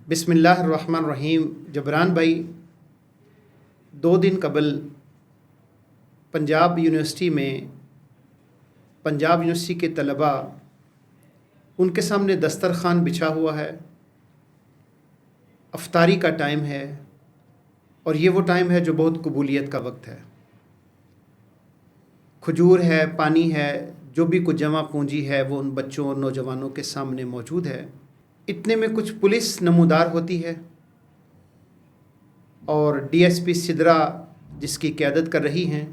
بسم اللہ الرحمن الرحیم. جبران بھائی، 2 دن قبل پنجاب یونیورسٹی میں پنجاب یونیورسٹی کے طلباء، ان کے سامنے دسترخوان بچھا ہوا ہے، افطاری کا ٹائم ہے، اور یہ وہ ٹائم ہے جو بہت قبولیت کا وقت ہے. کھجور ہے، پانی ہے، جو بھی کچھ جمع پونجی ہے وہ ان بچوں اور نوجوانوں کے سامنے موجود ہے. اتنے میں کچھ پولیس نمودار ہوتی ہے اور ڈی ایس پی سدرا جس کی قیادت کر رہی ہیں،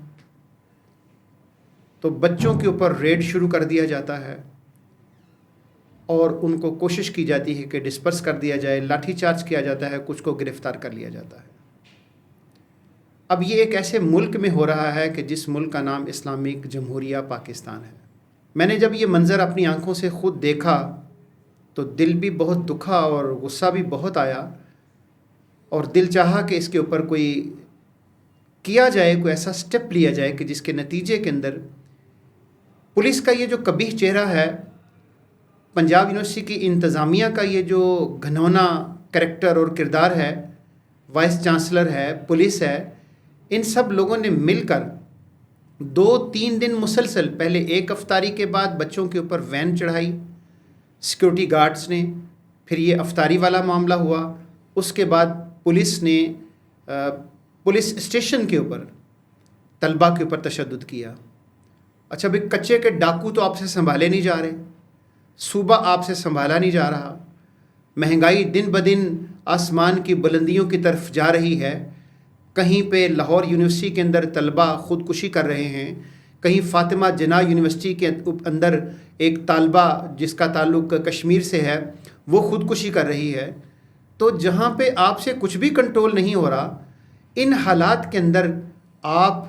تو بچوں کے اوپر ریڈ شروع کر دیا جاتا ہے اور ان کو کوشش کی جاتی ہے کہ ڈسپرس کر دیا جائے، لاٹھی چارج کیا جاتا ہے، کچھ کو گرفتار کر لیا جاتا ہے. اب یہ ایک ایسے ملک میں ہو رہا ہے کہ جس ملک کا نام اسلامک جمہوریہ پاکستان ہے. میں نے جب یہ منظر اپنی آنکھوں سے خود دیکھا تو دل بھی بہت دکھا اور غصہ بھی بہت آیا، اور دل چاہا کہ اس کے اوپر کوئی کیا جائے، کوئی ایسا سٹیپ لیا جائے کہ جس کے نتیجے کے اندر پولیس کا یہ جو قبیح چہرہ ہے، پنجاب یونیورسٹی کی انتظامیہ کا یہ جو گھنونا کریکٹر اور کردار ہے، وائس چانسلر ہے، پولیس ہے، ان سب لوگوں نے مل کر 2-3 دن مسلسل، پہلے ایک افطاری کے بعد بچوں کے اوپر وین چڑھائی سیکورٹی گارڈز نے، پھر یہ افطاری والا معاملہ ہوا، اس کے بعد پولیس نے پولیس اسٹیشن کے اوپر طلباء کے اوپر تشدد کیا. اچھا بھئی، کچے کے ڈاکو تو آپ سے سنبھالے نہیں جا رہے، صوبہ آپ سے سنبھالا نہیں جا رہا، مہنگائی دن بدن آسمان کی بلندیوں کی طرف جا رہی ہے. کہیں پہ لاہور یونیورسٹی کے اندر طلباء خودکشی کر رہے ہیں، کہیں فاطمہ جناح یونیورسٹی کے اندر ایک طالبہ جس کا تعلق کشمیر سے ہے وہ خودکشی کر رہی ہے. تو جہاں پہ آپ سے کچھ بھی کنٹرول نہیں ہو رہا، ان حالات کے اندر آپ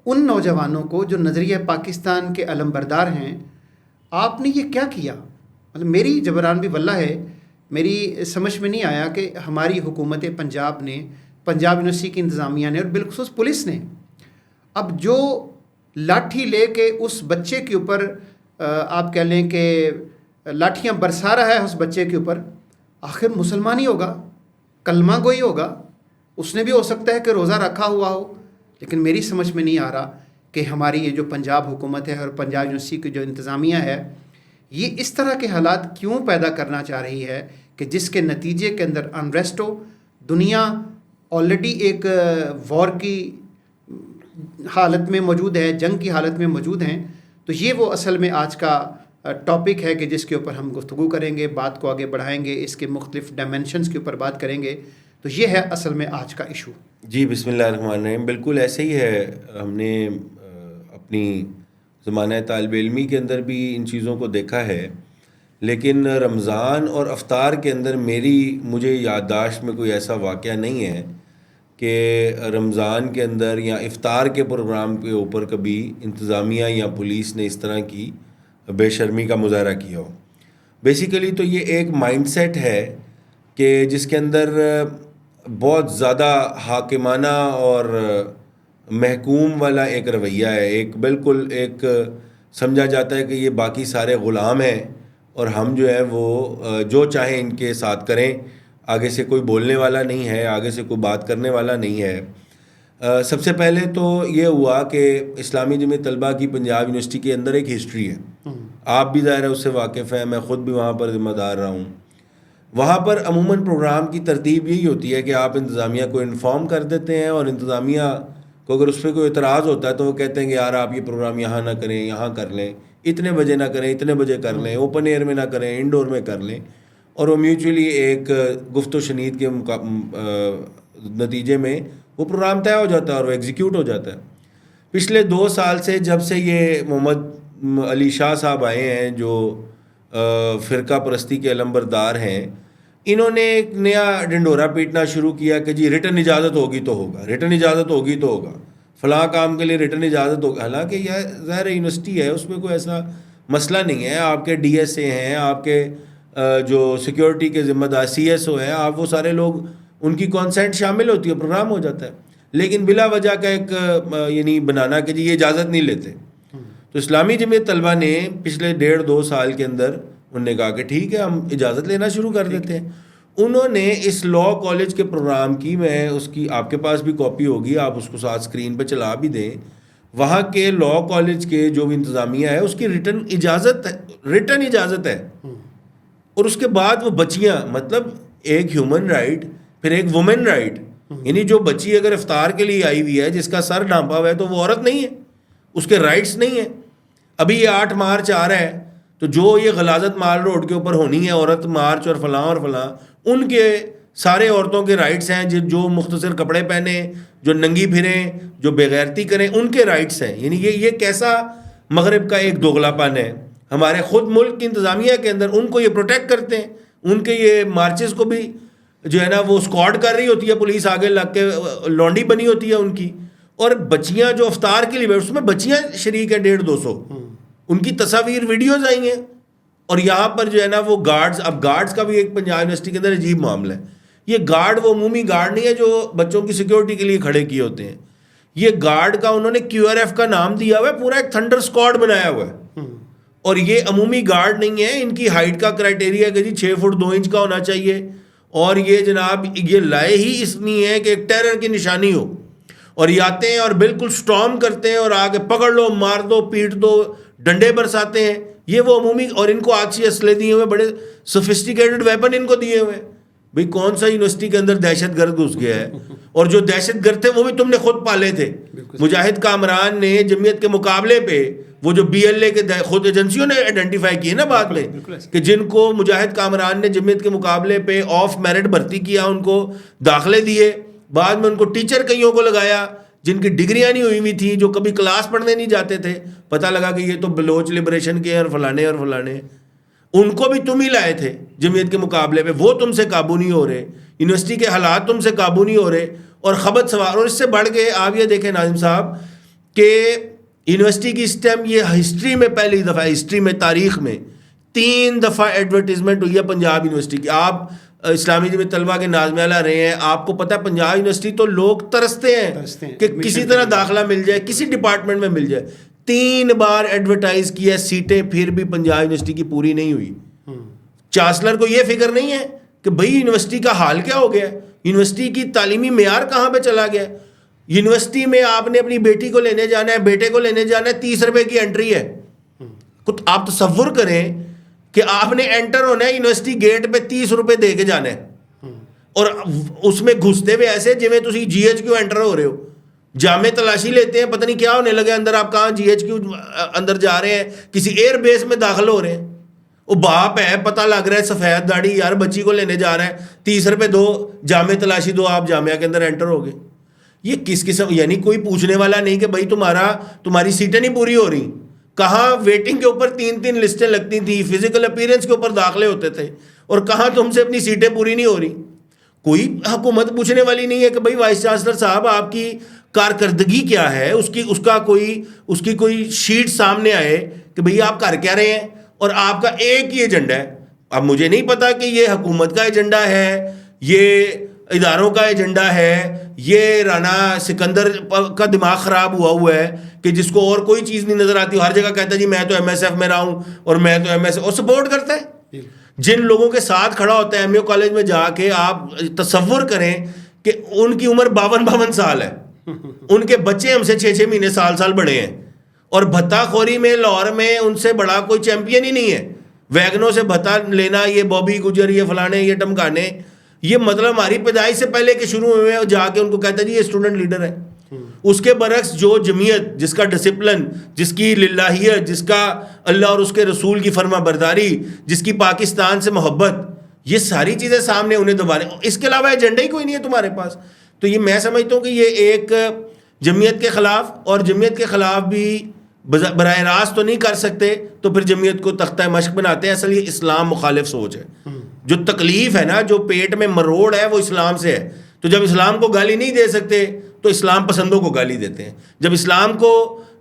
ان نوجوانوں کو جو نظریہ پاکستان کے علمبردار ہیں، آپ نے یہ کیا کیا؟ مطلب میری جبران بھی واللہ ہے، میری سمجھ میں نہیں آیا کہ ہماری حکومت پنجاب نے، پنجاب یونیورسٹی کی انتظامیہ نے اور بالخصوص پولیس نے اب جو لاٹھی لے کے اس بچے کے اوپر آپ کہہ لیں کہ لاٹھیاں برسا رہا ہے اس بچے کے اوپر. آخر مسلمان ہی ہوگا، کلمہ گوئی ہوگا، اس نے بھی ہو سکتا ہے کہ روزہ رکھا ہوا ہو. لیکن میری سمجھ میں نہیں آ رہا کہ ہماری یہ جو پنجاب حکومت ہے اور پنجاب یونیورسٹی کی جو انتظامیہ ہے، یہ اس طرح کے حالات کیوں پیدا کرنا چاہ رہی ہے کہ جس کے نتیجے کے اندر انریسٹ ہو. دنیا آلریڈی ایک وار کی حالت میں موجود ہے، جنگ کی حالت میں موجود ہیں. تو یہ وہ اصل میں آج کا ٹاپک ہے کہ جس کے اوپر ہم گفتگو کریں گے، بات کو آگے بڑھائیں گے، اس کے مختلف ڈائمینشنز کے اوپر بات کریں گے. تو یہ ہے اصل میں آج کا ایشو. جی بسم اللہ الرحمن الرحیم. بالکل ایسے ہی ہے. ہم نے اپنی زمانہ طالب علمی کے اندر بھی ان چیزوں کو دیکھا ہے، لیکن رمضان اور افطار کے اندر مجھے یادداشت میں کوئی ایسا واقعہ نہیں ہے کہ رمضان کے اندر یا افطار کے پروگرام کے اوپر کبھی انتظامیہ یا پولیس نے اس طرح کی بے شرمی کا مظاہرہ کیا ہو. بیسیکلی تو یہ ایک مائنڈ سیٹ ہے کہ جس کے اندر بہت زیادہ حاکمانہ اور محکوم والا ایک رویہ ہے. بالکل ایک سمجھا جاتا ہے کہ یہ باقی سارے غلام ہیں اور ہم جو ہے وہ جو چاہیں ان کے ساتھ کریں، آگے سے کوئی بولنے والا نہیں ہے، آگے سے کوئی بات کرنے والا نہیں ہے. سب سے پہلے تو یہ ہوا کہ اسلامی جمعیت طلبہ کی پنجاب یونیورسٹی کے اندر ایک ہسٹری ہے. آپ بھی ظاہر ہے اس سے واقف ہیں، میں خود بھی وہاں پر ذمہ دار رہا ہوں. وہاں پر عموماً پروگرام کی ترتیب یہی ہوتی ہے کہ آپ انتظامیہ کو انفارم کر دیتے ہیں، اور انتظامیہ کو اگر اس پہ کوئی اعتراض ہوتا ہے تو وہ کہتے ہیں کہ یار آپ یہ پروگرام یہاں نہ کریں، یہاں کر لیں، اتنے بجے نہ کریں، اتنے بجے کر لیں، اوپن ایئر میں نہ کریں، انڈور میں کر لیں. اور وہ میوچولی ایک گفت و شنید کے نتیجے میں وہ پروگرام طے ہو جاتا ہے اور وہ ایگزیکیوٹ ہو جاتا ہے. پچھلے 2 سال سے جب سے یہ محمد علی شاہ صاحب آئے ہیں جو فرقہ پرستی کے علمبردار ہیں، انہوں نے ایک نیا ڈنڈورا پیٹنا شروع کیا کہ جی ریٹن اجازت ہوگی تو ہوگا، ریٹن اجازت ہوگی تو ہوگا، فلاں کام کے لیے ریٹن اجازت ہوگا. حالانکہ یہ ظاہر یونیورسٹی ہے، اس میں کوئی ایسا مسئلہ نہیں ہے. آپ کے ڈی ایس اے ہیں، آپ کے جو سیکیورٹی کے ذمہ دار سی ایس او ہیں، آپ وہ سارے لوگ ان کی کانسینٹ شامل ہوتی ہے، پروگرام ہو جاتا ہے. لیکن بلا وجہ کا ایک یعنی بنانا کہ جی یہ اجازت نہیں لیتے. تو اسلامی جمعیت طلبہ نے پچھلے 1.5-2 سال کے اندر انہوں نے کہا کہ ٹھیک ہے ہم اجازت لینا شروع کر دیتے ہیں. انہوں نے اس لاء کالج کے پروگرام کی، میں اس کی آپ کے پاس بھی کاپی ہوگی، آپ اس کو ساتھ اسکرین پہ چلا بھی دیں، وہاں کے لاء کالج کے جو بھی انتظامیہ ہے اس کی ریٹن اجازت ہے، اور اس کے بعد وہ بچیاں، مطلب ایک ہیومن رائٹ پھر ایک وومن رائٹ، یعنی جو بچی اگر افطار کے لیے آئی ہوئی ہے جس کا سر ڈھانپا ہوا ہے تو وہ عورت نہیں ہے، اس کے رائٹس نہیں ہیں. ابھی یہ 8 مارچ آ رہا ہے تو جو یہ غلاظت مال روڈ کے اوپر ہونی ہے، عورت مارچ اور فلاں، ان کے سارے عورتوں کے رائٹس ہیں، جو مختصر کپڑے پہنے، جو ننگی پھریں، جو بےغیرتی کریں، ان کے رائٹس ہیں. یعنی یہ کیسا مغرب کا ایک دوغلا پن ہے. ہمارے خود ملک کی انتظامیہ کے اندر ان کو یہ پروٹیکٹ کرتے ہیں، ان کے یہ مارچز کو بھی جو ہے نا وہ اسکواڈ کر رہی ہوتی ہے، پولیس آگے لگ کے لونڈی بنی ہوتی ہے ان کی. اور بچیاں جو افطار کے لیے اس میں بچیاں شریک ہیں 150-200، ان کی تصاویر ویڈیوز آئی ہیں. اور یہاں پر جو ہے نا وہ گارڈز، اب گارڈز کا بھی ایک پنجاب یونیورسٹی کے اندر عجیب معاملہ ہے. یہ گارڈ وہ عمومی گارڈ نہیں ہے جو بچوں کی سیکیورٹی کے لیے کھڑے کیے ہوتے ہیں. یہ گارڈ کا انہوں نے QRF کا نام دیا ہوا ہے، پورا ایک تھنڈر اسکواڈ بنایا ہوا ہے. اور یہ عمومی گارڈ نہیں ہے، ان کی ہائٹ کا کرائٹیریا کہ جی 6 فٹ 2 انچ کا ہونا چاہیے، اور یہ جناب یہ لائے ہی اس لیے ہے کہ ایک ٹیرر کی نشانی ہو. اور یہ آتے ہیں اور بالکل سٹارم کرتے ہیں اور آگے پکڑ لو، مار دو، پیٹ دو، ڈنڈے برساتے ہیں. یہ وہ عمومی، اور ان کو آج سے اسلحے دیے ہوئے، بڑے سوفسٹیکیٹڈ ویپن ان کو دیے ہوئے. بھئی کون سا یونیورسٹی کے اندر دہشت گرد گھس گیا ہے؟ اور جو دہشت گرد تھے وہ بھی تم نے خود پالے تھے. مجاہد کامران نے جمعیت کے مقابلے پہ وہ جو BLA کے خود ایجنسیوں نے آئیڈینٹیفائی کیے نا بعد میں کہ جن کو مجاہد کامران نے جمعیت کے مقابلے پہ آف میرٹ بھرتی کیا، ان کو داخلے دیے، بعد میں ان کو ٹیچر کئیوں کو لگایا جن کی ڈگریاں نہیں ہوئی تھی، جو کبھی کلاس پڑھنے نہیں جاتے تھے، پتہ لگا کہ یہ تو بلوچ لبریشن کے اور فلانے، ان کو بھی تم ہی لائے تھے جمعیت کے مقابلے پہ. وہ تم سے قابو نہیں ہو رہے، یونیورسٹی کے حالات تم سے قابو نہیں ہو رہے، اور خبت سوار. اور اس سے بڑھ کے آپ یہ دیکھیں ناظم صاحب کہ یونیورسٹی کی اس ٹائم یہ ہسٹری میں پہلی دفعہ، ہسٹری میں، تاریخ میں 3 دفعہ ایڈورٹیزمنٹ ہوئی ہے پنجاب یونیورسٹی کی. آپ اسلامی جمعیت طلبہ کے ناظم اعلیٰ رہے ہیں، آپ کو پتہ ہے پنجاب یونیورسٹی تو لوگ ترستے ہیں کہ کسی طرح داخلہ مل جائے، کسی ڈپارٹمنٹ میں مل جائے. 3 بار ایڈورٹائز کیا سیٹیں، پھر بھی پنجاب یونیورسٹی کی پوری نہیں ہوئی. چانسلر کو یہ فکر نہیں ہے کہ بھئی یونیورسٹی کا حال کیا ہو گیا، یونیورسٹی کی تعلیمی معیار کہاں پہ چلا گیا. یونیورسٹی میں آپ نے اپنی بیٹی کو لینے جانا ہے، بیٹے کو لینے جانا ہے، 30 روپے کی انٹری ہے. آپ تصور کریں کہ آپ نے انٹر ہونا ہے یونیورسٹی گیٹ پہ 30 روپے دے کے جانا ہے، اور اس میں گھستے ہوئے ایسے جویں تسی GHQ انٹر ہو رہے ہو. جامع تلاشی لیتے ہیں، پتہ نہیں کیا ہونے لگے اندر، آپ کہاں GHQ اندر جا رہے ہیں، کسی ایئر بیس میں داخل ہو رہے ہیں. وہ باپ ہے، پتہ لگ رہا ہے، سفید داڑھی، یار بچی کو لینے جا رہا ہے، 30 روپے دو، جامع تلاشی دو، آپ جامعہ کے اندر انٹر ہو گئے. یہ کس قسم، یعنی کوئی پوچھنے والا نہیں کہ بھائی تمہاری سیٹیں نہیں پوری ہو رہی. کہاں ویٹنگ کے اوپر 3 لسٹیں لگتی تھیں، فزیکل اپیرنس کے اوپر داخلے ہوتے تھے، اور کہاں تم سے اپنی سیٹیں پوری نہیں ہو رہی. کوئی حکومت پوچھنے والی نہیں ہے کہ بھائی وائس چانسلر صاحب آپ کی کارکردگی کیا ہے، اس کی کوئی شیٹ سامنے آئے کہ بھئی آپ کر کیا رہے ہیں، اور آپ کا ایک ہی ایجنڈا ہے. اب مجھے نہیں پتا کہ یہ حکومت کا ایجنڈا ہے، یہ اداروں کا ایجنڈا ہے، یہ رانا سکندر کا دماغ خراب ہوا ہے کہ جس کو اور کوئی چیز نہیں نظر آتی، ہر جگہ کہتا ہے جی میں تو MSF میں رہا ہوں، اور میں تو MSF، اور سپورٹ کرتا ہے. جن لوگوں کے ساتھ کھڑا ہوتا ہے MAU کالج میں جا کے، آپ تصور کریں کہ ان کی عمر 52 سال ہے، ان کے بچے ہم سے 6 مہینے سال بڑے ہیں، اور بھتہ خوری میں لاہور میں ان سے بڑا کوئی چیمپئن ہی نہیں ہے. ویگنوں سے بھتہ لینا، یہ بابی گجر، یہ فلانے، یہ ٹمکانے، یہ مطلب ہماری پیدائش سے پہلے کے شروع ہوئے ہیں، جا کے ان کو کہتا ہے جی یہ اسٹوڈنٹ لیڈر ہے. اس کے برعکس جو جمعیت، جس کا ڈسپلن، جس کی للہیت، جس کا اللہ اور اس کے رسول کی فرما برداری، جس کی پاکستان سے محبت، یہ ساری چیزیں سامنے انہیں دبانے، اس کے علاوہ ایجنڈا ہی کوئی نہیں ہے تمہارے پاس. تو یہ میں سمجھتا ہوں کہ یہ ایک جمعیت کے خلاف، اور جمعیت کے خلاف بھی براہ راست تو نہیں کر سکتے، تو پھر جمعیت کو تختہ مشق بناتے ہیں. اصل یہ اسلام مخالف سوچ ہے. جو تکلیف ہے نا، جو پیٹ میں مروڑ ہے، وہ اسلام سے ہے. تو جب اسلام کو گالی نہیں دے سکتے تو اسلام پسندوں کو گالی دیتے ہیں. جب اسلام کو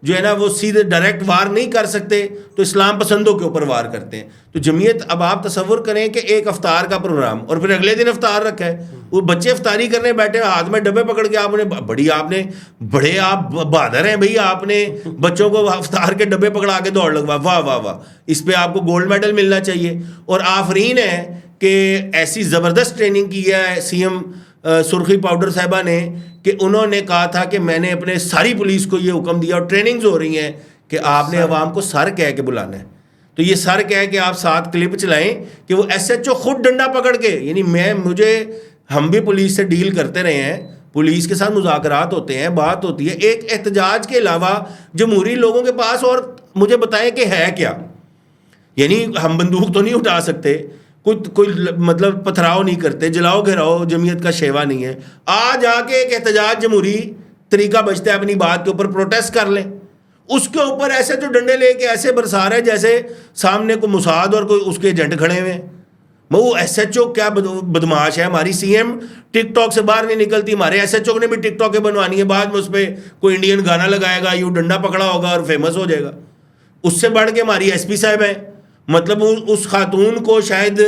جو ہے نا وہ سیدھے ڈائریکٹ وار نہیں کر سکتے تو اسلام پسندوں کے اوپر وار کرتے ہیں. تو جمعیت، اب آپ تصور کریں کہ ایک افطار کا پروگرام، اور پھر اگلے دن افطار رکھا ہے، وہ بچے افطاری کرنے بیٹھے، ہاتھ میں ڈبے پکڑ کے، آپ نے بڑے آپ بہادر ہیں بھئی، آپ نے بچوں کو افطار کے ڈبے پکڑا کے دوڑ لگوا، واہ واہ واہ، اس پہ آپ کو گولڈ میڈل ملنا چاہیے. اور آفرین ہے کہ ایسی زبردست ٹریننگ کی ہے سی ایم سرخی پاؤڈر صاحبہ نے کہ انہوں نے کہا تھا کہ میں نے اپنے ساری پولیس کو یہ حکم دیا اور ٹریننگز ہو رہی ہیں کہ آپ نے عوام کو سر کہہ کے بلانا ہے. تو یہ سر کہہ کے آپ 7 کلپ چلائیں کہ وہ ایس ایچ او خود ڈنڈا پکڑ کے, یعنی ہم بھی پولیس سے ڈیل کرتے رہے ہیں, پولیس کے ساتھ مذاکرات ہوتے ہیں, بات ہوتی ہے, ایک احتجاج کے علاوہ جمہوری لوگوں کے پاس اور مجھے بتائیں کہ ہے کیا. یعنی ہم بندوق تو نہیں اٹھا سکتے, کوئی مطلب پتھراؤ نہیں کرتے, جلاؤ گھراؤ جمعیت کا شیوا نہیں ہے. آج آ کے ایک احتجاج جمہوری طریقہ بچتا ہے اپنی بات کے اوپر پروٹیسٹ کر لیں, اس کے اوپر ایسے جو ڈنڈے لے کے ایسے برسا رہے جیسے سامنے کوئی موساد اور کوئی اس کے ایجنٹ کھڑے ہوئے. وہ ایس ایچ او کیا بدماش ہے. ہماری سی ایم ٹک ٹاک سے باہر نہیں نکلتی, ہمارے ایس ایچ او نے بھی ٹک ٹاک بنوانی ہے, بعد میں اس پہ کوئی انڈین گانا لگائے گا, یوں ڈنڈا پکڑا ہوگا اور فیمس ہو جائے گا. اس سے بڑھ کے ہماری ایس پی صاحب ہیں, مطلب اس خاتون کو شاید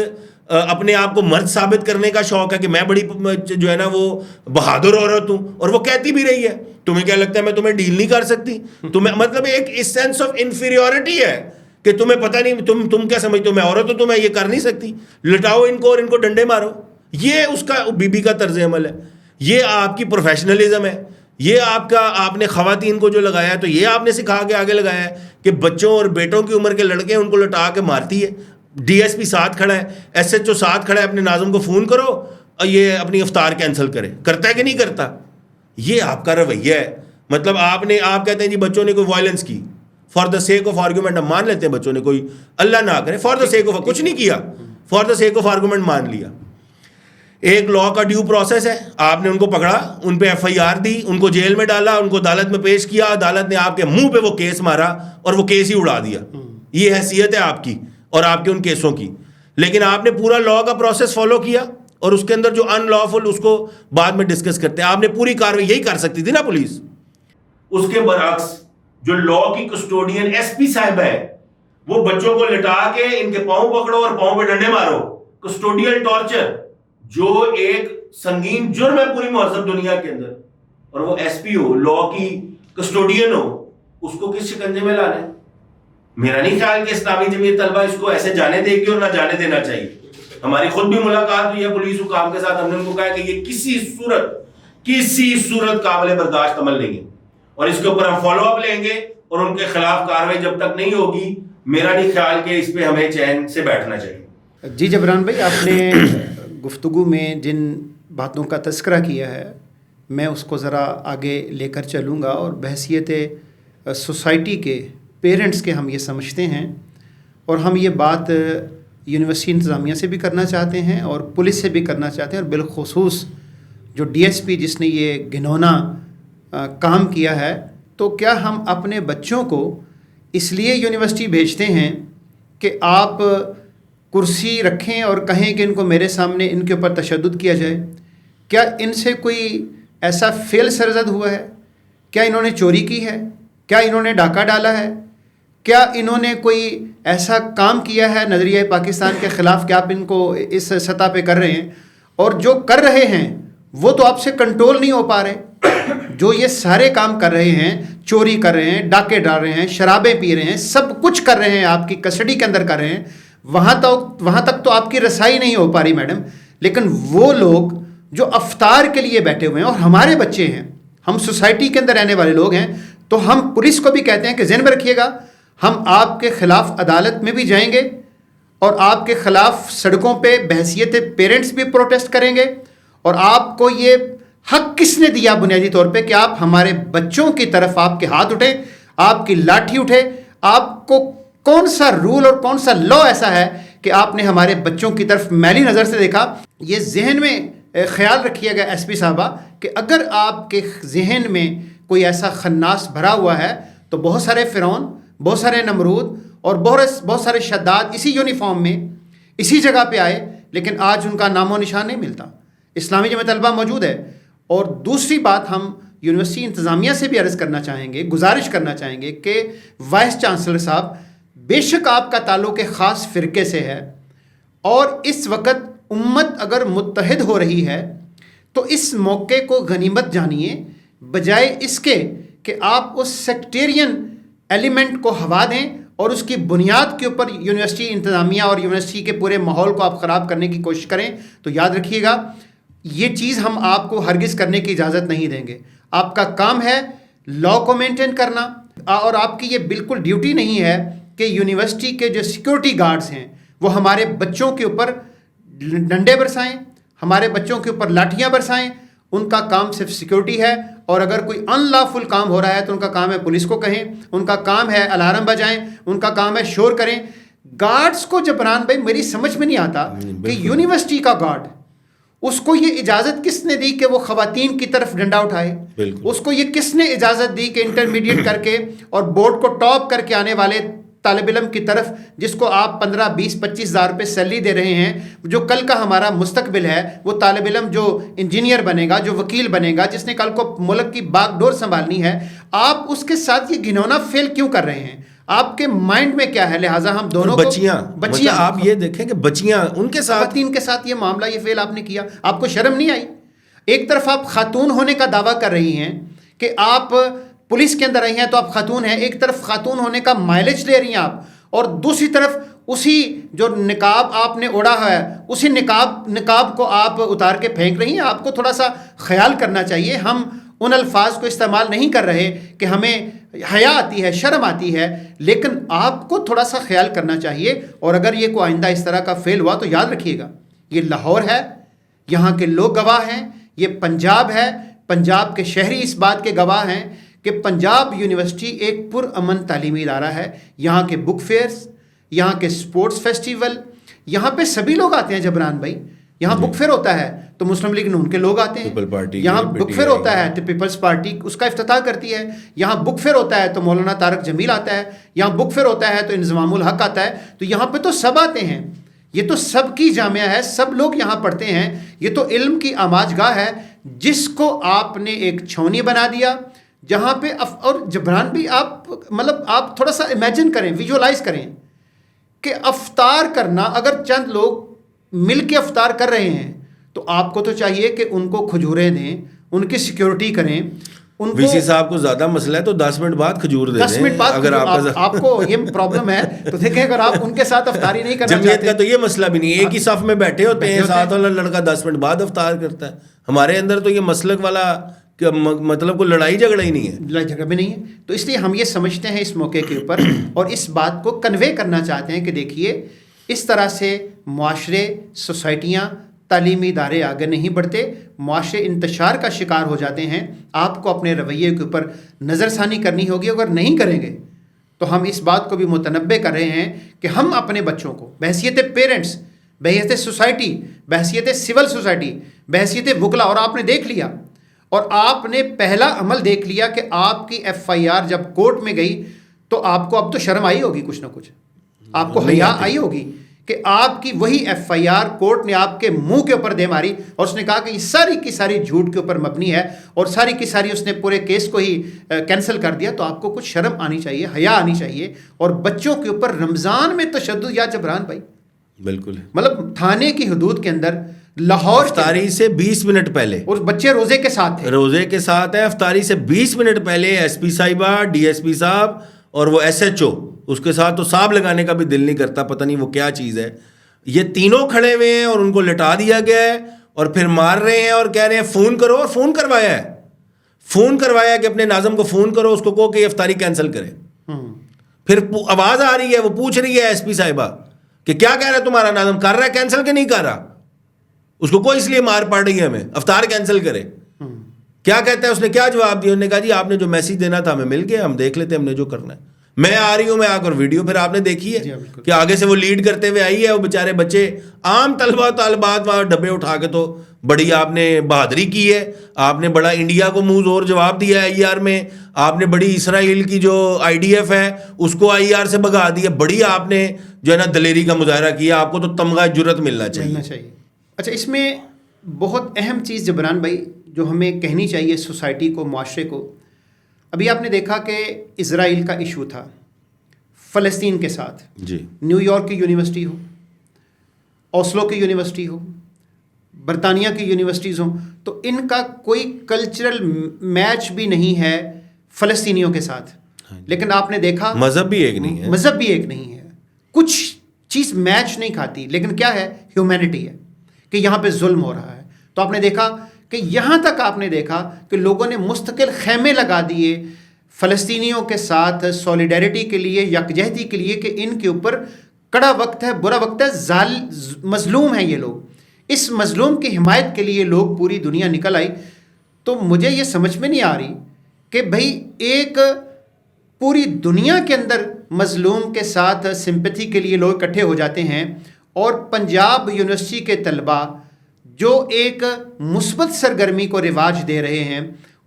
اپنے آپ کو مرد ثابت کرنے کا شوق ہے کہ میں بڑی جو ہے نا وہ بہادر عورت ہوں, اور وہ کہتی بھی رہی ہے. تمہیں کیا لگتا ہے میں تمہیں ڈیل نہیں کر سکتی؟ تمہیں مطلب ایک سینس آف انفیریورٹی ہے کہ تمہیں پتہ نہیں, تم کیا سمجھتے ہو میں عورت ہوں تو میں یہ کر نہیں سکتی, لٹاؤ ان کو اور ان کو ڈنڈے مارو. یہ اس کا بی بی کا طرز عمل ہے, یہ آپ کی پروفیشنلزم ہے, یہ آپ نے خواتین کو جو لگایا ہے تو یہ آپ نے سکھا کے آگے لگایا ہے کہ بچوں اور بیٹوں کی عمر کے لڑکے ان کو لٹا کے مارتی ہے. ڈی ایس پی ساتھ کھڑا ہے, ایس ایچ او ساتھ کھڑا ہے, اپنے ناظم کو فون کرو اور یہ اپنی افطار کینسل کرے. کرتا ہے کہ نہیں کرتا؟ یہ آپ کا رویہ ہے. مطلب آپ کہتے ہیں جی بچوں نے کوئی وائلنس کی, for the sake of argument ہم مان لیتے ہیں بچوں نے کوئی, اللہ نہ کرے, فار دا سیک آف کچھ نہیں کیا, for the sake of argument مان لیا. ایک لا کا ڈیو پروسیس ہے, آپ نے ان کو پکڑا, ان پہ ایف آئی آر دی, ان کو جیل میں ڈالا, ان کو عدالت میں پیش کیا, عدالت نے آپ کے منہ پہ وہ کیس مارا اور وہ کیس ہی اڑا دیا. یہ حیثیت ہے آپ کی اور آپ کے ان کیسوں کی. لیکن آپ نے پورا لا کا پروسیس فالو کیا, اور اس کے اندر جو ان لافل اس کو بعد میں ڈسکس کرتے ہیں. آپ نے پوری کاروائی یہی کر سکتی تھی نا پولیس. اس کے برعکس جو لا کی کسٹوڈین ایس پی صاحب ہے, وہ بچوں کو لٹا کے ان کے پاؤں پکڑو اور پاؤں پہ ڈنڈے مارو, کسٹوڈیل ٹارچر, جو ایک سنگین جرم ہے پوری مہذب دنیا کے اندر. اور وہ ایس پی ہو, لا کی کسٹوڈین ہو, اس کو کس شکنجے میں لانا ہے؟ میرا نہیں خیال کہ اسلامی جمعیت طلبہ اس کو ایسے جانے دے گی اور نہ جانے دینا چاہیے. ہماری خود بھی ملاقات ہوئی ہے پولیس حکام کے ساتھ, ہم نے ان کو کہا کہ یہ کسی صورت قابل برداشت عمل نہیں ہے, اور اس کے اوپر ہم فالو اپ لیں گے, اور ان کے خلاف کارروائی جب تک نہیں ہوگی میرا نہیں خیال کہ اس پہ ہمیں چین سے بیٹھنا چاہیے. جی جبران بھائی, آپ نے گفتگو میں جن باتوں کا تذکرہ کیا ہے میں اس کو ذرا آگے لے کر چلوں گا, اور بحیثیت سوسائٹی کے پیرنٹس کے ہم یہ سمجھتے ہیں, اور ہم یہ بات یونیورسٹی انتظامیہ سے بھی کرنا چاہتے ہیں اور پولیس سے بھی کرنا چاہتے ہیں, اور بالخصوص جو ڈی ایس پی جس نے یہ گھنونا کام کیا ہے. تو کیا ہم اپنے بچوں کو اس لیے یونیورسٹی بھیجتے ہیں کہ آپ کرسی رکھیں اور کہیں کہ ان کو میرے سامنے ان کے اوپر تشدد کیا جائے؟ کیا ان سے کوئی ایسا فعل سرزد ہوا ہے؟ کیا انہوں نے چوری کی ہے؟ کیا انہوں نے ڈاکہ ڈالا ہے؟ کیا انہوں نے کوئی ایسا کام کیا ہے نظریہ پاکستان کے خلاف کہ آپ ان کو اس سطح پہ کر رہے ہیں؟ اور جو کر رہے ہیں وہ تو آپ سے کنٹرول نہیں ہو پا رہے. جو یہ سارے کام کر رہے ہیں, چوری کر رہے ہیں, ڈاکے ڈال رہے ہیں, شرابیں پی رہے ہیں, سب کچھ کر رہے ہیں, آپ کی کسٹڈی کے اندر کر رہے ہیں, وہاں تک تو آپ کی رسائی نہیں ہو پا رہی میڈم. لیکن وہ لوگ جو افطار کے لیے بیٹھے ہوئے ہیں, اور ہمارے بچے ہیں, ہم سوسائٹی کے اندر رہنے والے لوگ ہیں, تو ہم پولیس کو بھی کہتے ہیں کہ ذہن میں رکھیے گا, ہم آپ کے خلاف عدالت میں بھی جائیں گے اور آپ کے خلاف سڑکوں پہ بحیثیت پیرنٹس بھی پروٹیسٹ کریں گے. اور آپ کو یہ حق کس نے دیا بنیادی طور پہ کہ آپ ہمارے بچوں کی طرف آپ کے ہاتھ اٹھیں, آپ کی لاٹھی اٹھے؟ آپ کو کون سا رول اور کون سا لا ایسا ہے کہ آپ نے ہمارے بچوں کی طرف میلی نظر سے دیکھا؟ یہ ذہن میں خیال رکھیے گا ایس پی صاحبہ کہ اگر آپ کے ذہن میں کوئی ایسا خناس بھرا ہوا ہے تو بہت سارے فرعون, بہت سارے نمرود اور بہت سارے شداد اسی یونیفارم میں اسی جگہ پہ آئے, لیکن آج ان کا نام و نشان نہیں ملتا. اسلامی جمعیت طلبہ موجود ہے. اور دوسری بات ہم یونیورسٹی انتظامیہ سے بھی عرض کرنا چاہیں گے, گزارش کرنا چاہیں گے کہ وائس چانسلر صاحب, بے شک آپ کا تعلق ایک خاص فرقے سے ہے, اور اس وقت امت اگر متحد ہو رہی ہے تو اس موقع کو غنیمت جانیے, بجائے اس کے کہ آپ اس سیکٹیرین ایلیمنٹ کو ہوا دیں اور اس کی بنیاد کے اوپر یونیورسٹی انتظامیہ اور یونیورسٹی کے پورے ماحول کو آپ خراب کرنے کی کوشش کریں تو یاد رکھیے گا یہ چیز ہم آپ کو ہرگز کرنے کی اجازت نہیں دیں گے. آپ کا کام ہے لا کو مینٹین کرنا, اور آپ کی یہ بالکل ڈیوٹی نہیں ہے کہ یونیورسٹی کے جو سیکورٹی گارڈز ہیں وہ ہمارے بچوں کے اوپر ڈنڈے برسائیں, ہمارے بچوں کے اوپر لاٹھیاں برسائیں. ان کا کام صرف سیکورٹی ہے, اور اگر کوئی ان لافل کام ہو رہا ہے تو ان کا کام ہے پولیس کو کہیں, ان کا کام ہے الارم بجائیں, ان کا کام ہے شور کریں. گارڈز کو جبران بھائی میری سمجھ میں نہیں آتا کہ یونیورسٹی کا گارڈ اس کو یہ اجازت کس نے دی کہ وہ خواتین کی طرف ڈنڈا اٹھائے؟ اس کو یہ کس نے اجازت دی کہ انٹرمیڈیٹ کر کے اور بورڈ کو ٹاپ کر کے آنے والے طالب علم کی طرف جس کو آپ 15 20 25 ہزار روپے سیلری دے رہے ہیں, جو کل کا ہمارا مستقبل ہے, وہ طالب علم جو انجینئر بنے گا, جو وکیل بنے گا, جس نے کل کو ملک کی باغ ڈور سنبھالنی ہے, آپ اس کے ساتھ یہ گھنونا فیل کیوں کر رہے ہیں؟ آپ کے مائنڈ میں کیا ہے؟ لہٰذا ہم دونوں بچیاں آپ یہ دیکھیں کہ بچیاں ان کے ساتھ خواتین کے ساتھ یہ معاملہ یہ فیل آپ نے کیا, آپ کو شرم نہیں آئی؟ ایک طرف آپ خاتون ہونے کا دعویٰ کر رہی ہیں کہ آپ پولیس کے اندر رہی ہیں تو آپ خاتون ہیں, ایک طرف خاتون ہونے کا مائلیج لے رہی ہیں آپ, اور دوسری طرف اسی جو نقاب آپ نے اوڑھا ہے اسی نقاب کو آپ اتار کے پھینک رہی ہیں. آپ کو تھوڑا سا خیال کرنا چاہیے. ہم ان الفاظ کو استعمال نہیں کر رہے کہ ہمیں حیا آتی ہے, شرم آتی ہے, لیکن آپ کو تھوڑا سا خیال کرنا چاہیے. اور اگر یہ کوئی آئندہ اس طرح کا فیل ہوا تو یاد رکھیے گا یہ لاہور ہے, یہاں کے لوگ گواہ ہیں, یہ پنجاب ہے, پنجاب کے شہری اس بات کے گواہ ہیں کہ پنجاب یونیورسٹی ایک پرامن تعلیمی ادارہ ہے. یہاں کے بک فیئرز, یہاں کے سپورٹس فیسٹیول, یہاں پہ سبھی لوگ آتے ہیں جبران بھائی. یہاں بک فیئر ہوتا ہے تو مسلم لیگ نون کے لوگ آتے ہیں, یہاں بک فیئر ہوتا ہے تو پیپلز پارٹی اس کا افتتاح کرتی ہے, یہاں بک فیئر ہوتا ہے تو مولانا طارق جمیل آتا ہے, یہاں بک فیئر ہوتا ہے تو انضمام الحق آتا ہے. تو یہاں پہ تو سب آتے ہیں, یہ تو سب کی جامعہ ہے, سب لوگ یہاں پڑھتے ہیں. یہ تو علم کی آماج گاہ ہے جس کو آپ نے ایک چھونی بنا دیا جہاں پہ اور جبران بھی آپ مطلب آپ تھوڑا سا امیجن کریں, ویژولائز کریں کہ افطار کرنا, اگر چند لوگ مل کے افطار کر رہے ہیں تو آپ کو تو چاہیے کہ ان کو کھجوریں دیں, ان کی سیکیورٹی کریں. وی سی صاحب کو زیادہ مسئلہ ہے تو 10 منٹ بعد کھجور دے دیں. 10 منٹ بعد اگر آپ کو یہ پرابلم ہے تو دیکھیں اگر آپ ان کے ساتھ افطاری نہیں کرنا جمعیت کا تو یہ مسئلہ بھی نہیں, ایک ہی صف میں بیٹھے ہوتے ہیں, ساتھ والا لڑکا 10 منٹ بعد افطار کرتا ہے. ہمارے اندر تو یہ مسلک والا مطلب کوئی لڑائی جھگڑا ہی نہیں ہے, لڑائی جھگڑا بھی نہیں ہے. تو اس لیے ہم یہ سمجھتے ہیں اس موقع کے اوپر اور اس بات کو کنوے کرنا چاہتے ہیں کہ دیکھیے اس طرح سے معاشرے, سوسائٹیاں, تعلیمی ادارے آگے نہیں بڑھتے, معاشرے انتشار کا شکار ہو جاتے ہیں. آپ کو اپنے رویے کے اوپر نظر ثانی کرنی ہوگی. اگر نہیں کریں گے تو ہم اس بات کو بھی متنبع کر رہے ہیں کہ ہم اپنے بچوں کو بحیثیت پیرنٹس, بحیثیت سوسائٹی, بحیثیت سول سوسائٹی, بحیثیت وکلا, اور آپ نے دیکھ لیا اور آپ نے پہلا عمل دیکھ لیا کہ آپ کی FIR جب کورٹ میں گئی تو آپ کو اب تو شرم آئی ہوگی, کچھ نہ کچھ آپ کو حیا آئی ہوگی کہ آپ کی وہی FIR کورٹ نے آپ کے منہ کے اوپر دے ماری اور اس نے کہا کہ یہ ساری کی ساری جھوٹ کے اوپر مبنی ہے اور ساری کی ساری اس نے پورے کیس کو ہی کینسل کر دیا. تو آپ کو کچھ شرم آنی چاہیے, حیا آنی چاہیے. اور بچوں کے اوپر رمضان میں تشدد, یا جبران بھائی بالکل مطلب تھانے کی حدود کے اندر لاہور افطاری سے 20 منٹ پہلے, اور بچے روزے کے ساتھ تھے, روزے کے ساتھ ہے, افطاری سے 20 منٹ پہلے SP صاحبہ, DSP صاحب اور وہ SHO, اس کے ساتھ تو صاحب لگانے کا بھی دل نہیں کرتا, پتہ نہیں وہ کیا چیز ہے. یہ تینوں کھڑے ہوئے ہیں اور ان کو لٹا دیا گیا ہے اور پھر مار رہے ہیں اور کہہ رہے ہیں فون کرو, اور فون کروایا ہے کہ اپنے ناظم کو فون کرو, اس کو کہو کہ یہ افطاری کینسل کرے. پھر آواز آ رہی ہے, وہ پوچھ رہی ہے SP صاحبہ کہ کیا کہہ رہا ہے تمہارا ناظم, کر رہا ہے کینسل کہ نہیں کر رہا. اس کو کوئی اس لیے مار پڑ رہی ہے ہمیں, افطار کینسل کرے. کیا کہتا ہے, اس نے کیا جواب دیا, انہوں نے کہا جی آپ نے جو میسج دینا تھا ہمیں مل گیا, ہم دیکھ لیتے ہم نے جو کرنا ہے. میں آ رہی ہوں, میں آ کر ویڈیو پھر آپ نے دیکھی ہے کہ آگے سے وہ لیڈ کرتے ہوئے آئی ہے, وہ بیچارے بچے عام طالبات وہاں ڈبے اٹھا کے, تو بڑی آپ نے بہادری کی ہے, آپ نے بڑا انڈیا کو منہ زور جواب دیا ہے IR میں, آپ نے بڑی اسرائیل کی جو IDF ہے اس کو IR سے بھگا دیا, بڑی آپ نے جو ہے نا دلیری کا مظاہرہ کیا. آپ کو تو تمغہ جرت ملنا چاہیے. اچھا, اس میں بہت اہم چیز جبران بھائی جو ہمیں کہنی چاہیے سوسائٹی کو, معاشرے کو. ابھی آپ نے دیکھا کہ اسرائیل کا ایشو تھا فلسطین کے ساتھ, جی, نیو یارک کی یونیورسٹی ہو, اوسلو کی یونیورسٹی ہو, برطانیہ کی یونیورسٹیز ہوں, تو ان کا کوئی کلچرل میچ بھی نہیں ہے فلسطینیوں کے ساتھ. لیکن آپ نے دیکھا مذہب بھی ایک نہیں ہے، مذہب بھی ایک نہیں ہے، کچھ چیز میچ نہیں کھاتی، لیکن کیا ہے؟ ہیومینٹی ہے کہ یہاں پہ ظلم ہو رہا ہے. تو آپ نے دیکھا کہ یہاں تک آپ نے دیکھا کہ لوگوں نے مستقل خیمے لگا دیے فلسطینیوں کے ساتھ سولیڈیرٹی کے لیے، یکجہتی کے لیے، کہ ان کے اوپر کڑا وقت ہے، برا وقت ہے، مظلوم ہیں یہ لوگ. اس مظلوم کی حمایت کے لیے لوگ پوری دنیا نکل آئی. تو مجھے یہ سمجھ میں نہیں آ رہی کہ بھائی ایک پوری دنیا کے اندر مظلوم کے ساتھ سمپتھی کے لیے لوگ اکٹھے ہو جاتے ہیں، اور پنجاب یونیورسٹی کے طلباء جو ایک مثبت سرگرمی کو رواج دے رہے ہیں،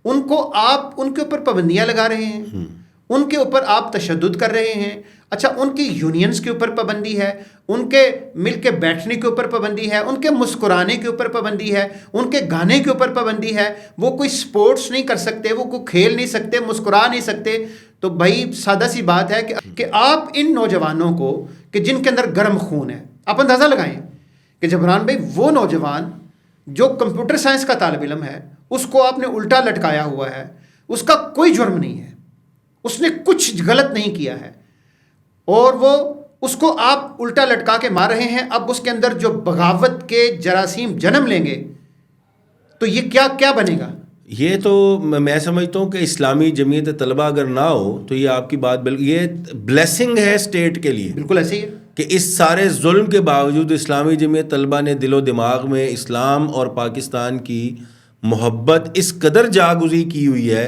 ان کو آپ ان کے اوپر پابندیاں لگا رہے ہیں، ان کے اوپر آپ تشدد کر رہے ہیں. اچھا، ان کی یونینز کے اوپر پابندی ہے، ان کے مل کے بیٹھنے کے اوپر پابندی ہے، ان کے مسکرانے کے اوپر پابندی ہے، ان کے گانے کے اوپر پابندی ہے، وہ کوئی سپورٹس نہیں کر سکتے، وہ کوئی کھیل نہیں سکتے، مسکرا نہیں سکتے. تو بھائی سادہ سی بات ہے کہ آپ ان نوجوانوں کو کہ جن کے اندر گرم خون ہے، آپ اندازہ لگائیں کہ جبران بھائی وہ نوجوان جو کمپیوٹر سائنس کا طالب علم ہے، اس کو آپ نے الٹا لٹکایا ہوا ہے، اس کا کوئی جرم نہیں ہے، اس نے کچھ غلط نہیں کیا ہے، اور وہ اس کو آپ الٹا لٹکا کے مار رہے ہیں. اب اس کے اندر جو بغاوت کے جراثیم جنم لیں گے تو یہ کیا بنے گا؟ یہ تو میں سمجھتا ہوں کہ اسلامی جمعیت طلبہ اگر نہ ہو تو یہ آپ کی بات یہ بلیسنگ ہے اسٹیٹ کے لیے. بالکل ایسے ہی ہے کہ اس سارے ظلم کے باوجود اسلامی جمعیت طلبہ نے دل و دماغ میں اسلام اور پاکستان کی محبت اس قدر جاگزی کی ہوئی ہے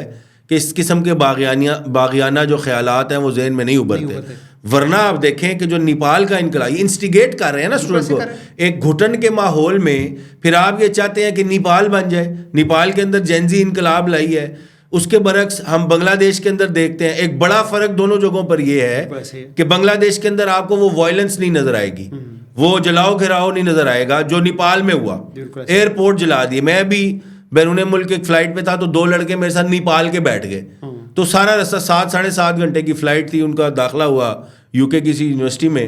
کہ اس قسم کے باغیانہ جو خیالات ہیں وہ ذہن میں نہیں ابھرتے. ورنہ آپ دیکھیں کہ جو نیپال کا انقلاب انسٹیگیٹ کر رہے ہیں نا اسٹوڈنٹ کو ایک گھٹن کے ماحول میں، پھر آپ یہ چاہتے ہیں کہ نیپال بن جائے، نیپال کے اندر جینزی انقلاب لائی ہے. اس کے برعکس ہم بنگلہ دیش کے اندر دیکھتے ہیں ایک بڑا فرق دونوں جگہوں پر یہ ہے کہ بنگلہ دیش کے اندر آپ کو وہ وائلنس نہیں نظر آئے گی، وہ جلاؤ گھراؤ نہیں نظر آئے گا جو نیپال میں ہوا. ایئرپورٹ جلا دیے. میں بھی بیرون ملک ایک فلائٹ پہ تھا تو 2 لڑکے میرے ساتھ نیپال کے بیٹھ گئے، تو سارا رستہ 7-7.5 گھنٹے کی فلائٹ تھی، ان کا داخلہ ہوا یو کے کسی یونیورسٹی میں.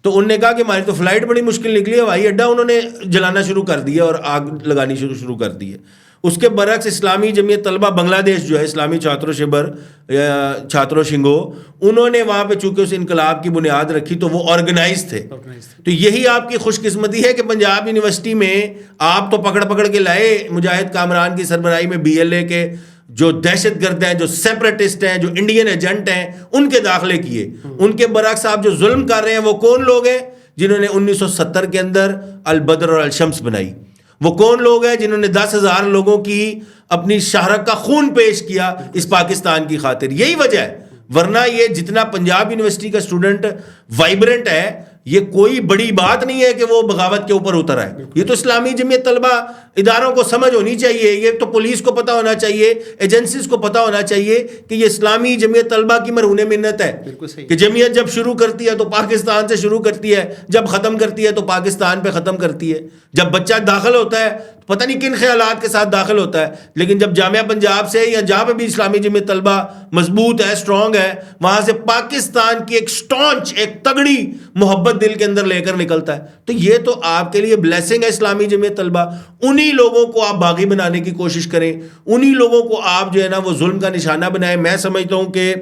تو انہوں نے کہا کہ ہماری تو فلائٹ بڑی مشکل نکلی ہے، ہوائی اڈا انہوں نے جلانا شروع کر دیا اور آگ لگانی شروع کر دی ہے. اس کے برعکس اسلامی جمعیت طلبہ بنگلہ دیش جو ہے، اسلامی چھاترو شبر چھاترو شنگو، انہوں نے وہاں پہ چونکہ اس انقلاب کی بنیاد رکھی تو وہ آرگنائز تھے. تو یہی آپ کی خوش قسمتی ہے کہ پنجاب یونیورسٹی میں آپ تو پکڑ کے لائے مجاہد کامران کی سربراہی میں BLA کے جو دہشت گرد ہیں، جو سیپریٹسٹ ہیں، جو انڈین ایجنٹ ہیں، ان کے داخلے کیے. ان کے برعکس آپ جو ظلم کر رہے ہیں وہ کون لوگ ہیں؟ جنہوں نے 1970 کے اندر البدر اور الشمس بنائی. وہ کون لوگ ہیں جنہوں نے 10,000 لوگوں کی اپنی شہرت کا خون پیش کیا اس پاکستان کی خاطر. یہی وجہ ہے. ورنہ یہ جتنا پنجاب یونیورسٹی کا اسٹوڈنٹ وائبرنٹ ہے، یہ کوئی بڑی بات نہیں ہے کہ وہ بغاوت کے اوپر اتر آئے. یہ تو اسلامی جمعیت طلبہ اداروں کو سمجھ ہونی چاہیے، یہ تو پولیس کو پتہ ہونا چاہیے، ایجنسیز کو پتہ ہونا چاہیے کہ یہ اسلامی جمعیت طلبہ کی مرہون منت ہے کہ جمعیت جب شروع کرتی ہے تو پاکستان سے شروع کرتی ہے، جب ختم کرتی ہے تو پاکستان پہ ختم کرتی ہے. جب بچہ داخل ہوتا ہے پتہ نہیں کن خیالات کے ساتھ داخل ہوتا ہے، لیکن جب جامعہ پنجاب سے یا جہاں پہ بھی اسلامی جمعیت طلبہ مضبوط ہے، اسٹرانگ ہے، وہاں سے پاکستان کی ایک سٹانچ، ایک تگڑی محبت دل کے اندر لے کر نکلتا ہے. تو یہ تو آپ کے لیے بلیسنگ ہے اسلامی جمعیت طلبہ. انہی لوگوں کو آپ باغی بنانے کی کوشش کریں، انہی لوگوں کو آپ جو ہے نا وہ ظلم کا نشانہ بنائیں. میں سمجھتا ہوں کہ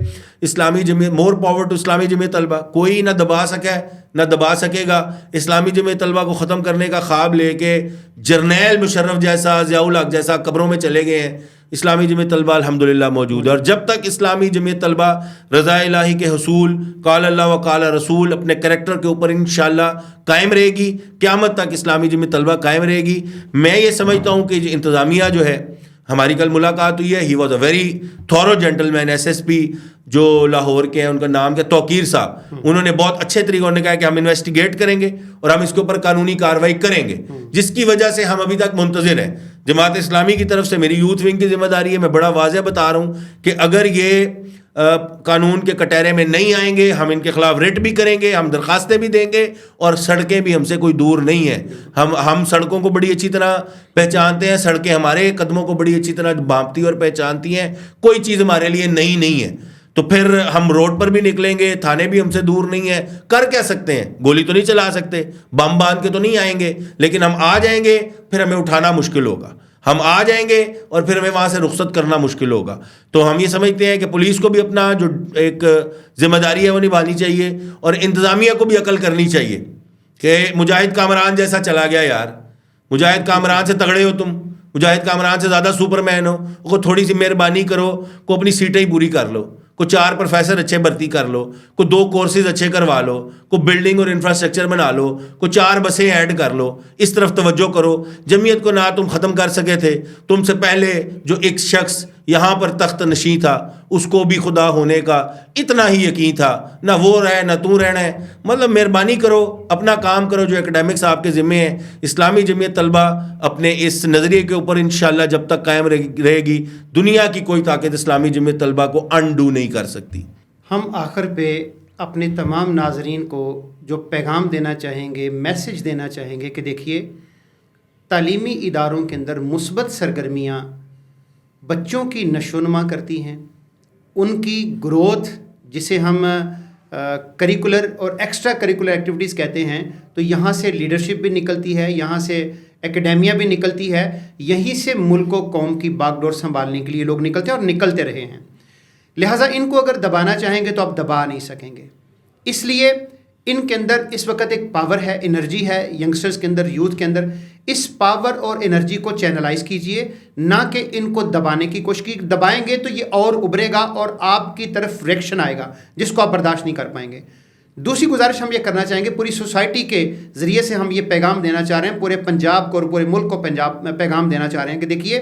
اسلامی جمعیت، مور پاور ٹو اسلامی جمعیت طلبہ. کوئی نہ دبا سکا ہے نہ دبا سکے گا. اسلامی جمعیت طلبہ کو ختم کرنے کا خواب لے کے جرنیل مشرف جیسا، ضیاء الحق جیسا قبروں میں چلے گئے ہیں. اسلامی جمعیت طلبہ الحمدللہ موجود ہے، اور جب تک اسلامی جمعیت طلبہ رضا الہی کے حصول، قال اللہ و قال رسول اپنے کریکٹر کے اوپر انشاءاللہ قائم رہے گی، قیامت تک اسلامی جمعیت طلبہ قائم رہے گی. میں یہ سمجھتا ہوں کہ انتظامیہ جو ہے، ہماری کل ملاقات ہوئی ہے، he was a very thorough gentleman. SSP جو لاہور کے ہیں، ان کا نام کیا، توقیر صاحب، انہوں نے بہت اچھے طریقوں نے کہا کہ ہم انویسٹیگیٹ کریں گے اور ہم اس کے اوپر قانونی کارروائی کریں گے، جس کی وجہ سے ہم ابھی تک منتظر ہیں. جماعت اسلامی کی طرف سے میری یوتھ ونگ کی ذمہ داری ہے، میں بڑا واضح بتا رہا ہوں کہ اگر یہ قانون کے کٹہرے میں نہیں آئیں گے، ہم ان کے خلاف ریٹ بھی کریں گے، ہم درخواستیں بھی دیں گے، اور سڑکیں بھی ہم سے کوئی دور نہیں ہیں. ہم سڑکوں کو بڑی اچھی طرح پہچانتے ہیں، سڑکیں ہمارے قدموں کو بڑی اچھی طرح بھانپتی اور پہچانتی ہیں. کوئی چیز ہمارے لیے نئی نہیں ہے. تو پھر ہم روڈ پر بھی نکلیں گے، تھانے بھی ہم سے دور نہیں ہیں. کر کیا سکتے ہیں؟ گولی تو نہیں چلا سکتے، بم باندھ کے تو نہیں آئیں گے، لیکن ہم آ جائیں گے، پھر ہمیں اٹھانا مشکل ہوگا. ہم آ جائیں گے اور پھر ہمیں وہاں سے رخصت کرنا مشکل ہوگا. تو ہم یہ سمجھتے ہیں کہ پولیس کو بھی اپنا جو ایک ذمہ داری ہے وہ نبھانی چاہیے, اور انتظامیہ کو بھی عقل کرنی چاہیے کہ مجاہد کامران جیسا چلا گیا یار, مجاہد کامران سے تگڑے ہو تم, مجاہد کامران سے زیادہ سپر مین ہو, کو تھوڑی سی مہربانی کرو, کو اپنی سیٹیں ہی پوری کر لو, کو 4 پروفیسر اچھے بھرتی کر لو, کو 2 کورسز اچھے کروا لو, کو بلڈنگ اور انفراسٹرکچر بنا لو, کو 4 بسیں ایڈ کر لو. اس طرف توجہ کرو. جمعیت کو نہ تم ختم کر سکے تھے, تم سے پہلے جو ایک شخص یہاں پر تخت نشین تھا اس کو بھی خدا ہونے کا اتنا ہی یقین تھا, نہ وہ رہے نہ تو رہنا ہے. مطلب مہربانی کرو, اپنا کام کرو جو اکیڈمکس آپ کے ذمے ہیں. اسلامی جمعیت طلبہ اپنے اس نظریے کے اوپر انشاءاللہ جب تک قائم رہے گی, دنیا کی کوئی طاقت اسلامی جمعیت طلبہ کو انڈو نہیں کر سکتی. ہم آخر پہ اپنے تمام ناظرین کو جو پیغام دینا چاہیں گے, میسج دینا چاہیں گے کہ دیکھیے, تعلیمی اداروں کے اندر مثبت سرگرمیاں بچوں کی نشوونما کرتی ہیں, ان کی گروتھ جسے ہم کریکولر اور ایکسٹرا کریکولر ایکٹیویٹیز کہتے ہیں, تو یہاں سے لیڈرشپ بھی نکلتی ہے, یہاں سے اکیڈیمیا بھی نکلتی ہے, یہیں سے ملک و قوم کی باغ ڈور سنبھالنے کے لیے لوگ نکلتے ہیں اور نکلتے رہے ہیں. لہٰذا ان کو اگر دبانا چاہیں گے تو آپ دبا نہیں سکیں گے. اس لیے ان کے اندر اس وقت ایک پاور ہے, انرجی ہے ینگسٹرز کے اندر, یوتھ کے اندر. اس پاور اور انرجی کو چینلائز کیجئے, نہ کہ ان کو دبانے کی کوشش کی. دبائیں گے تو یہ اور ابھرے گا اور آپ کی طرف ریئیکشن آئے گا جس کو آپ برداشت نہیں کر پائیں گے. دوسری گزارش ہم یہ کرنا چاہیں گے, پوری سوسائٹی کے ذریعے سے ہم یہ پیغام دینا چاہ رہے ہیں, پورے پنجاب کو اور پورے ملک کو پیغام دینا چاہ رہے ہیں کہ دیکھیے,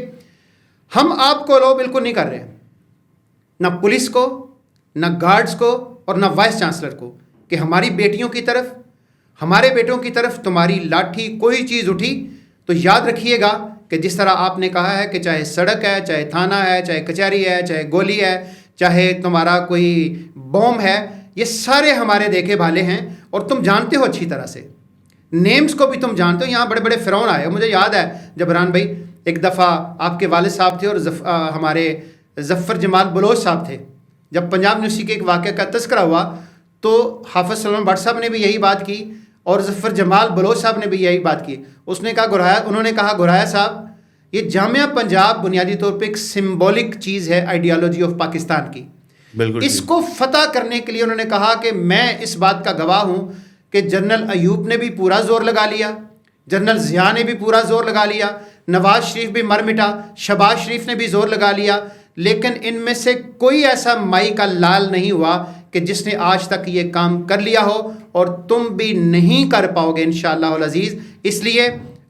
ہم آپ کو الاؤ بالکل نہیں کر رہے ہیں, نہ پولیس کو, نہ گارڈز کو اور نہ وائس چانسلر کو, کہ ہماری بیٹیوں کی طرف, ہمارے بیٹوں کی طرف تمہاری لاٹھی کوئی چیز اٹھی تو یاد رکھیے گا کہ جس طرح آپ نے کہا ہے کہ چاہے سڑک ہے, چاہے تھانہ ہے, چاہے کچہری ہے, چاہے گولی ہے, چاہے تمہارا کوئی بوم ہے, یہ سارے ہمارے دیکھے بھالے ہیں اور تم جانتے ہو اچھی طرح سے, نیمز کو بھی تم جانتے ہو. یہاں بڑے بڑے فرعون آئے, مجھے یاد ہے جبران بھائی ایک دفعہ آپ کے والد صاحب تھے اور ہمارے ظفر جمال بلوچ صاحب تھے, جب پنجاب یونیورسٹی کے ایک واقعہ کا تذکرہ ہوا تو حافظ سلمان بٹ صاحب نے بھی یہی بات کی اور ظفر جمال بلوچ صاحب نے بھی یہی بات کی. انہوں نے کہا گھرایا صاحب, یہ جامعہ پنجاب بنیادی طور پہ ایک سمبولک چیز ہے آئیڈیالوجی آف پاکستان کی. اس کو فتح کرنے کے لیے انہوں نے کہا کہ میں اس بات کا گواہ ہوں کہ جنرل ایوب نے بھی پورا زور لگا لیا, جنرل ضیاء نے بھی پورا زور لگا لیا, نواز شریف بھی مر مٹا, شہباز شریف نے بھی زور لگا لیا, لیکن ان میں سے کوئی ایسا مائی کا لال نہیں ہوا کہ جس نے آج تک یہ کام کر لیا ہو, اور تم بھی نہیں کر پاؤ گے انشاءاللہ العزیز. اس لیے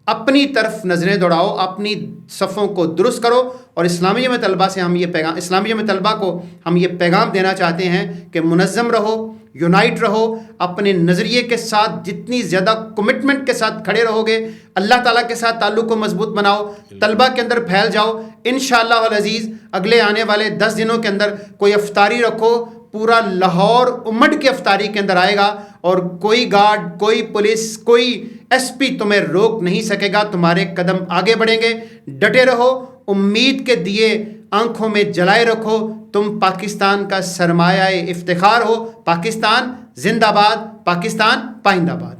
اپنی طرف نظریں دوڑاؤ, اپنی صفوں کو درست کرو, اور اسلامی جمعیت طلبہ سے ہم یہ پیغام, اسلامی جمعیت طلبہ کو ہم یہ پیغام دینا چاہتے ہیں کہ منظم رہو, یونائٹ رہو, اپنے نظریے کے ساتھ جتنی زیادہ کمٹمنٹ کے ساتھ کھڑے رہو گے, اللہ تعالیٰ کے ساتھ تعلق کو مضبوط بناؤ, طلبہ کے اندر پھیل جاؤ. انشاءاللہ العزیز اگلے آنے والے 10 دنوں کے اندر کوئی افطاری رکھو, پورا لاہور امٹ کی افطاری کے اندر آئے گا, اور کوئی گارڈ, کوئی پولیس, کوئی ایس پی تمہیں روک نہیں سکے گا. تمہارے قدم آگے بڑھیں گے. ڈٹے رہو, امید کے دیے آنکھوں میں جلائے رکھو. تم پاکستان کا سرمایہ افتخار ہو. پاکستان زندہ باد, پاکستان پائندہ باد.